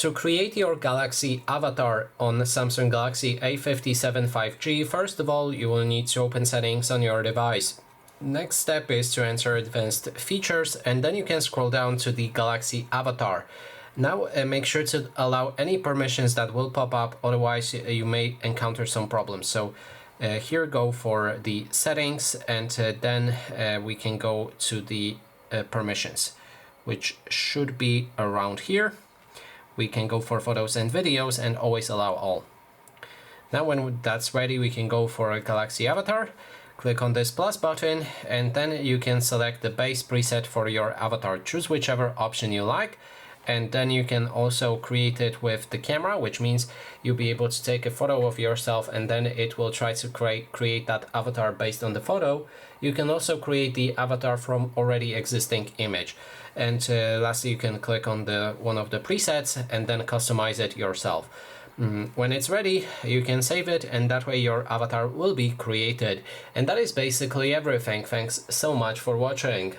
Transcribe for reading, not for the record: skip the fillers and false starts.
To create your Galaxy avatar on the Samsung Galaxy A57 5G, first of all, you will need to open settings on your device. Next step is to enter advanced features, and then you can scroll down to the Galaxy avatar. Now make sure to allow any permissions that will pop up, otherwise you may encounter some problems. So here go for the settings, and then we can go to the permissions, which should be around here. We can go for photos and videos and always allow all. Now when that's ready, we can go for a Galaxy avatar, click on this plus button, and then you can select the base preset for your avatar. Choose whichever option you like, and then you can also create it with the camera, which means you'll be able to take a photo of yourself and then it will try to create that avatar based on the photo. You can also create the avatar from already existing image. And lastly, you can click on one of the presets and then customize it yourself. When it's ready, you can save it, and that way your avatar will be created. And that is basically everything. Thanks so much for watching.